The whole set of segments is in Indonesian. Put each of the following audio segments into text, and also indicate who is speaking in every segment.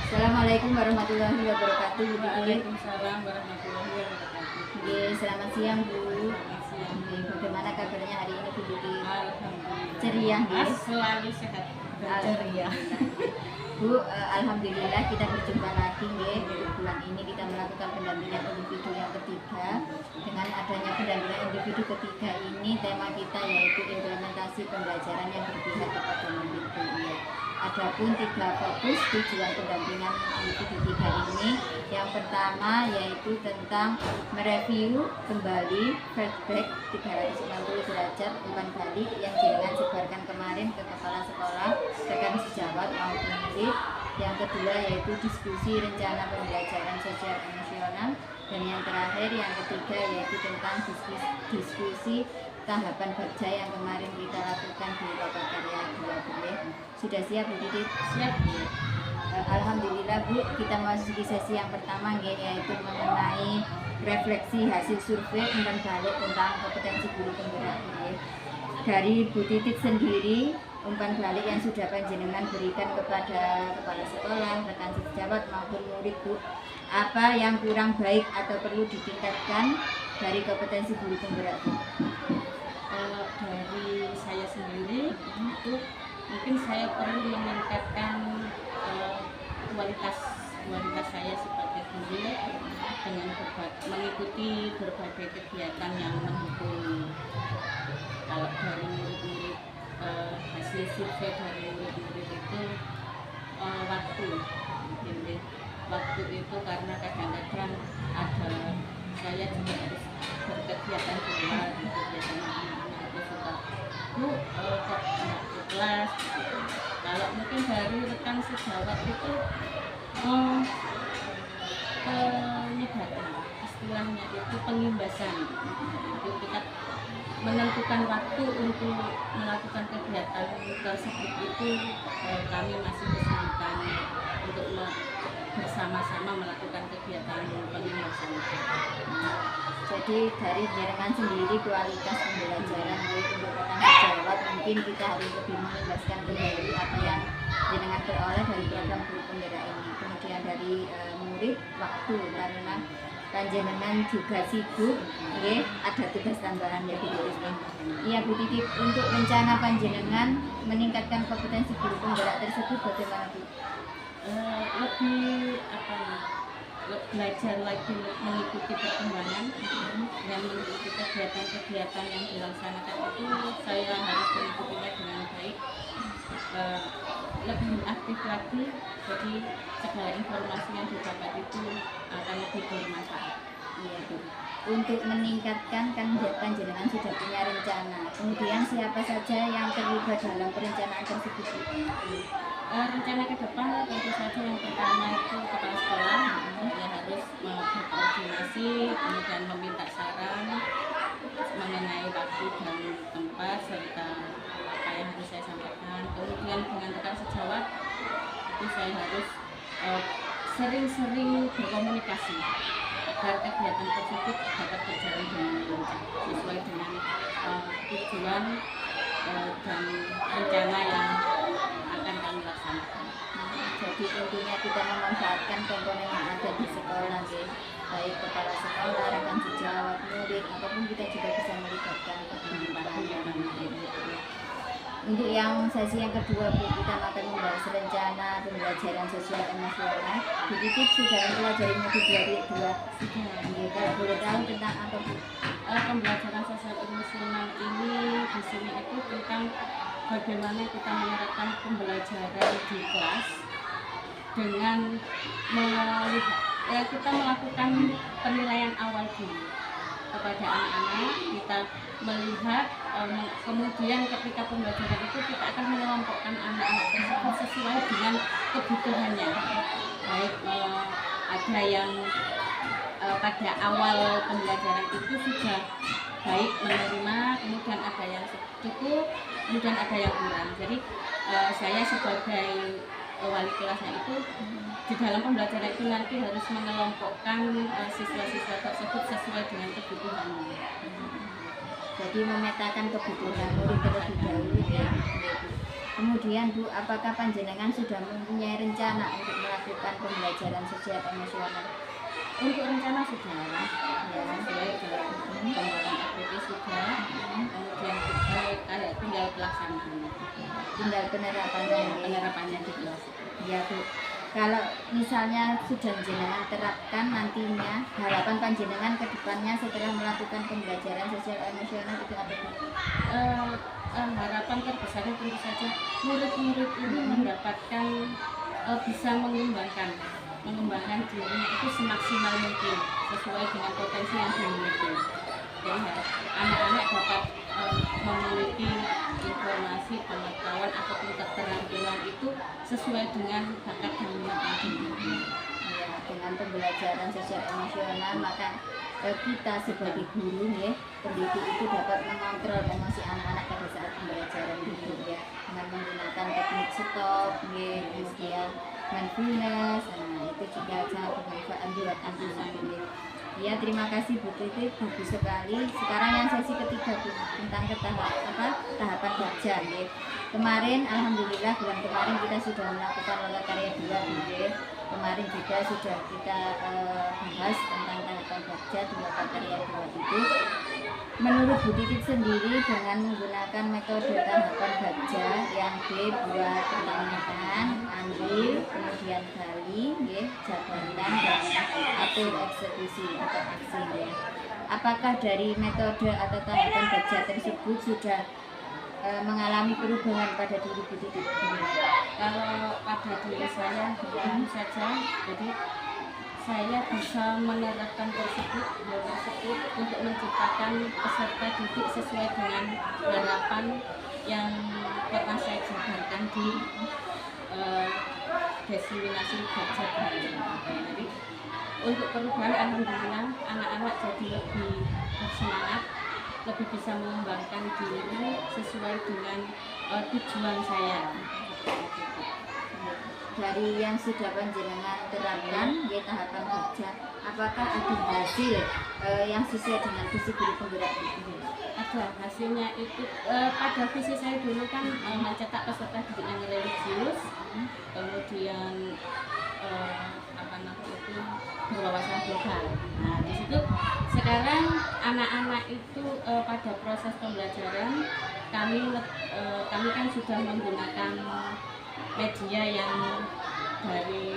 Speaker 1: Assalamualaikum warahmatullahi wabarakatuh. Bu Titi.
Speaker 2: Waalaikumsalam warahmatullahi wabarakatuh.
Speaker 1: Oke, selamat siang Bu.
Speaker 2: Selamat siang.
Speaker 1: Oke, bagaimana kabarnya hari ini Bu Titi?
Speaker 2: Alhamdulillah.
Speaker 1: Ceria, Bu.
Speaker 2: Selalu sehat dan ceria.
Speaker 1: Bu, alhamdulillah kita berjumpa lagi ya. Untuk bulan ini kita melakukan pendampingan individu yang ketiga. Dengan adanya pendampingan individu ketiga ini, tema kita yaitu implementasi pembelajaran yang berpihak kepada murid ya. Adapun 3 fokus tujuan pendampingan individu 3 ini, yang pertama yaitu tentang mereview kembali feedback 360 derajat umpan balik yang jenengan sebarkan kemarin ke kepala sekolah, rekan sejawat maupun murid. Yang kedua yaitu diskusi rencana pembelajaran sosial emosional, dan yang terakhir yang ketiga yaitu tentang diskusi tahapan kerja yang kemarin kita lakukan di Loka Karya 2. Sudah siap Bu Titi?
Speaker 2: Siap.
Speaker 1: Alhamdulillah Bu, kita memasuki sesi yang pertama yaitu mengenai refleksi hasil survei umpan balik tentang kompetensi guru penggerak. Dari Bu Titik sendiri, umpan balik yang sudah panjenengan berikan kepada kepala sekolah, rekan sejawat maupun murid Bu, apa yang kurang baik atau perlu ditingkatkan dari kompetensi guru penggerak Bu?
Speaker 2: Kalau dari saya sendiri itu mungkin saya perlu meningkatkan kualitas saya sebagai guru dengan mengikuti berbagai kegiatan yang mendukung. Kalau dari murid-murid, hasil survei dari murid-murid itu waktu itu karena kadang-kadang ada saya juga harus berkegiatan di luar, kegiatan anak-anak itu suka kok nggak ke kelas gitu. Kalau mungkin dari rekan sejawat itu penyebatan istilahnya itu pengimbasan, itu kita menentukan waktu untuk melakukan kegiatan tersebut itu kami masih kesulitan untuk bersama-sama melakukan kegiatan pengimbasan itu.
Speaker 1: Jadi dari jenengan sendiri kualitas pembelajaran untuk rekan sejawat mungkin kita harus lebih mengimbaskan kembali apa yang jenengan peroleh dari program guru penggerak ini. Kemudian dari murid waktu, karena panjenengan juga sibuk, ada tugas tambahan ya Bu Titi. Iya Bu Titi, untuk rencana panjenengan meningkatkan kompetensi guru penggerak tersebut bagaimana Bu?
Speaker 2: Lebih belajar lagi mengikuti perkembangan dan mengikuti kegiatan-kegiatan yang dilaksanakan itu saya harus mengikutinya dengan baik, lebih aktif lagi, jadi segala informasi yang didapat itu akan lebih bermanfaat.
Speaker 1: Iya Bu. Untuk meningkatkan kan panjenengan sudah punya rencana, kemudian siapa saja yang terlibat dalam perencanaan tersebut?
Speaker 2: Rencana ke depan tentu saja yang pertama itu kepala sekolah yang harus berkoordinasi, kemudian meminta saran mengenai waktu dan tempat serta apa yang harus saya sampaikan. Kemudian dengan rekan sejawat itu saya harus sering-sering berkomunikasi agar kegiatan tersebut dapat berjalan dengan lancar sesuai dengan tujuan dan rencana yang akan kami laksanakan.
Speaker 1: Jadi intinya kita memanfaatkan komponen yang ada di sekolah, baik kepala sekolah, rekan sejawat, murid, ataupun kita juga bisa melibatkan Untuk yang sesi yang kedua Bu, kita akan membahas rencana pembelajaran sosial emosional. Bu Titi sudah mempelajari modul 2. Kalau boleh tahu tentang apa Bu?
Speaker 2: Pembelajaran sosial emosional ini di sini itu tentang bagaimana kita menerapkan pembelajaran di kelas dengan melihat, kita melakukan penilaian awal dulu kepada anak-anak, kita melihat kemudian ketika pembelajaran itu kita akan mengelompokkan anak-anak tersebut sesuai dengan kebutuhannya, baik ada yang pada awal pembelajaran itu sudah baik menerima, kemudian ada yang cukup, kemudian ada yang kurang. Jadi saya sebagai wali kelasnya itu di dalam pembelajaran itu nanti harus mengelompokkan siswa-siswa tersebut sesuai dengan kebutuhannya.
Speaker 1: Jadi memetakan kebutuhan murid terlebih dahulu ya. Kemudian Bu, apakah panjenengan sudah mempunyai rencana untuk melakukan melakukan pembelajaran sosial emosional?
Speaker 2: Untuk rencana sudah
Speaker 1: Ya.
Speaker 2: sesuai dengan pembuatan APP sudah, kemudian kayak tinggal pelaksanaannya,
Speaker 1: Tinggal penerapannya.
Speaker 2: penerapannya di kelas.
Speaker 1: Ya Bu, kalau misalnya sudah jenengan terapkan nantinya, harapan panjenengan ke depannya setelah melakukan pembelajaran sosial emosional itu apa Bu?
Speaker 2: Harapan terbesarnya tentu saja murid-murid ini mendapatkan bisa mengembangkan dirinya itu semaksimal mungkin sesuai dengan potensi yang dimiliki. Jadi anak-anak dapat memiliki informasi, pengetahuan ataupun keterampilan itu sesuai dengan bakat dan minat yang dimiliki.
Speaker 1: Ya, dengan pembelajaran sosial emosional maka kita sebagai guru ya, pendidik itu dapat mengontrol emosi anak-anak pada saat pembelajaran itu ya, dengan menggunakan teknik stop, ya, kemudian mindfulness, nah itu juga sangat bermanfaat buat anak-anak ini. Ya, terima kasih Bu Titi, bagus sekali. Sekarang yang sesi ketiga Bu, tentang tahapan baca ya. Kemarin alhamdulillah bulan kemarin kita sudah melakukan lola karya 2 ya. Kemarin juga sudah kita bahas tentang tahapan baca di lola karya 2 itu. Menurut Bu Titik sendiri dengan menggunakan metode tahapan baca yang B buat pertanyaan, ambil, kemudian gali, ya, jabatan dan atur eksekusi atau aksi ya. Apakah dari metode atau tahapan baca tersebut sudah mengalami perubahan pada diri Bu Titik?
Speaker 2: Kalau pada diri saya tentu saja, jadi saya bisa menerapkan tersebut untuk menciptakan peserta didik sesuai dengan harapan yang pernah saya jabarkan di diseminasi baca Bali. Jadi untuk perubahan alhamdulillah anak-anak jadi lebih bersemangat, lebih bisa mengembangkan diri sesuai dengan tujuan saya.
Speaker 1: Dari yang sudah panjenengan terapkan ya tahapan baca, apakah ada hasil yang sesuai dengan visi guru penggerak itu?
Speaker 2: Ada hasilnya itu pada visi saya dulu kan mencetak peserta didik yang religius, kemudian berwawasan global. Nah di situ sekarang anak-anak itu pada proses pembelajaran kami kan sudah menggunakan media yang dari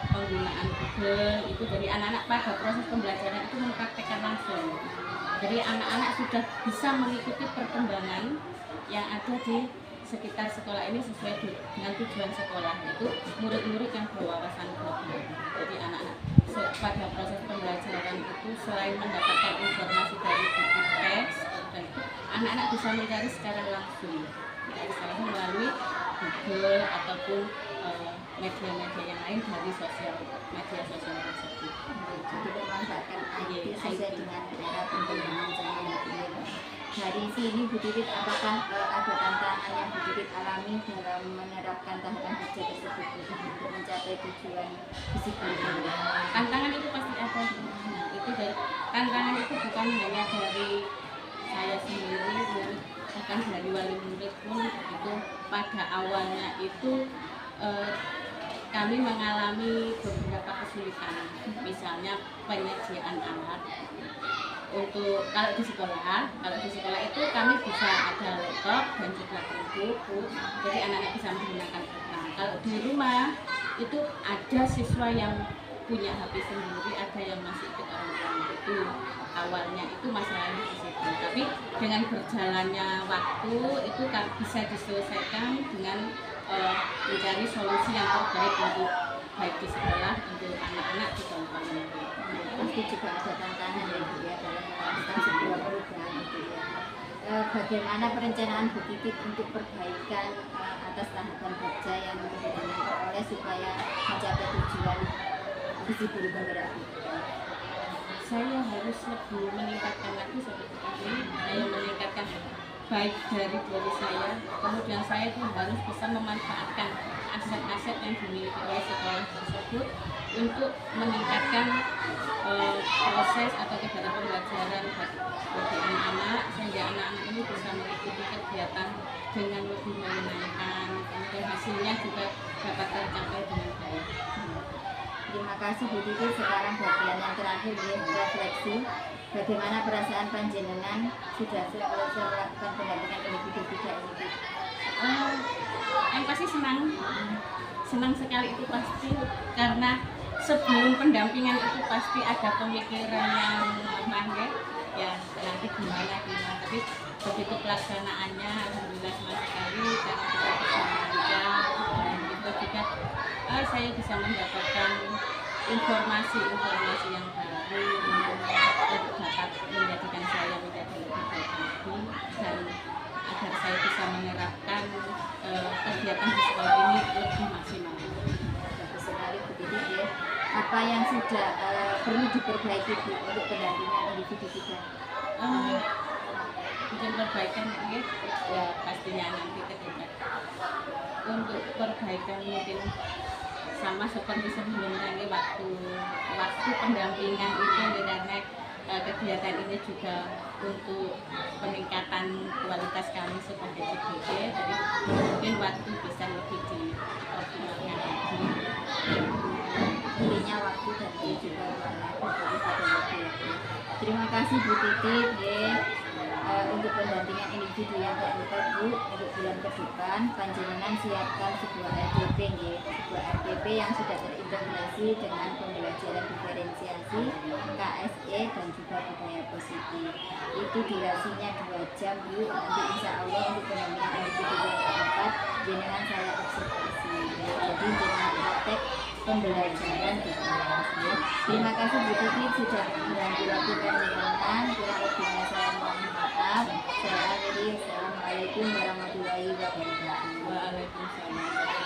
Speaker 2: penggunaan Google itu, dari anak-anak pada proses pembelajaran itu mempraktekkan langsung. Jadi anak-anak sudah bisa mengikuti perkembangan yang ada di sekitar sekolah ini sesuai dengan tujuan sekolah, yaitu murid-murid yang berwawasan global. Jadi anak-anak pada proses pembelajaran itu selain mendapatkan informasi dari buku teks dan itu anak-anak bisa mencari secara langsung melalui Google ataupun media-media yang lain dari media sosial tersebut.
Speaker 1: Jadi memanfaatkan IT sesuai dengan era perkembangan zaman ini. Dari sini Bu Titik, apakah ada tantangan yang Bu Titik alami dalam menerapkan tahapan baca tersebut untuk mencapai tujuan visi guru?
Speaker 2: Tantangan itu pasti ada. Itu tantangan itu bukan hanya dari saya sendiri, bahkan dari wali murid pun itu pada awalnya itu kami mengalami beberapa kesulitan, misalnya penyediaan alat untuk kalau di sekolah itu kami bisa ada laptop dan juga buku, jadi anak-anak bisa menggunakan. Nah kalau di rumah itu ada siswa yang punya HP sendiri, ada yang masih ikut orang tua. Itu awalnya itu masalahnya di situ, tapi dengan berjalannya waktu itu bisa diselesaikan dengan mencari solusi yang terbaik untuk baik di sekolah, untuk anak-anak di kampung.
Speaker 1: Pasti juga ada tantangan ya dalam melakukan sebuah perubahan itu ya. Bagaimana perencanaan Bu Titik untuk perbaikan atas tahapan baca yang diperoleh supaya mencapai tujuan visi guru penggerak?
Speaker 2: Saya harus lebih meningkatkan lagi seperti ini, saya meningkatkan baik dari diri saya, kemudian saya itu harus bisa memanfaatkan aset-aset yang yang dimiliki oleh sekolah tersebut untuk meningkatkan proses atau kegiatan pembelajaran bagi anak-anak, sehingga anak-anak ini bisa mengikuti kegiatan dengan lebih menyenangkan, kemudian hasilnya juga dapat tercapai dengan baik.
Speaker 1: Terima kasih Bu Titi. Sekarang bagian yang terakhir ya, refleksi. Bagaimana perasaan panjenengan sudah melakukan pendampingan individu tidak ini?
Speaker 2: Yang pasti senang sekali itu pasti, karena sebelum pendampingan itu pasti ada pemikiran yang ya nanti gimana, tapi begitu pelaksanaannya alhamdulillah senang sekali karena kita bisa mengajar dan itu juga saya bisa mendapatkan informasi yang baru yang dapat menjadikan saya menjadi lebih baik lagi, dan agar saya bisa menerapkan kegiatan di sekolah ini lebih maksimal.
Speaker 1: Bagus sekali Bu Titi ya. Apa yang sudah perlu diperbaiki Bu untuk pendampingan individu kita?
Speaker 2: Mungkin perbaikan ya pastinya nanti ketika untuk perbaikan mungkin sama seperti sebelumnya waktu pendampingan itu karena kegiatan ini juga untuk peningkatan kualitas kami sebagai CGD, jadi mungkin waktu bisa lebih dioptimalkan lagi.
Speaker 1: Intinya waktu dan juga terima kasih Bu Titi untuk pendampingan individu yang keempat Bu. Untuk bulan ke depan panjenengan siapkan sebuah RDP sebuah RDP yang sudah terintegrasi dengan pembelajaran diferensiasi, KSE dan juga budaya positif. Itu durasinya 2 jam Bu. Nanti insya Allah untuk pendampingan individu yang keempat jenengan saya observasi jadi jenengan praktek pembelajaran di kelas. Terima kasih Bu Titi sudah mengganggu waktu panjenengan. Kurang lebihnya saya mohon maaf. Saya akhiri. Assalamualaikum warahmatullahi wabarakatuh.
Speaker 2: Waalaikumsalam.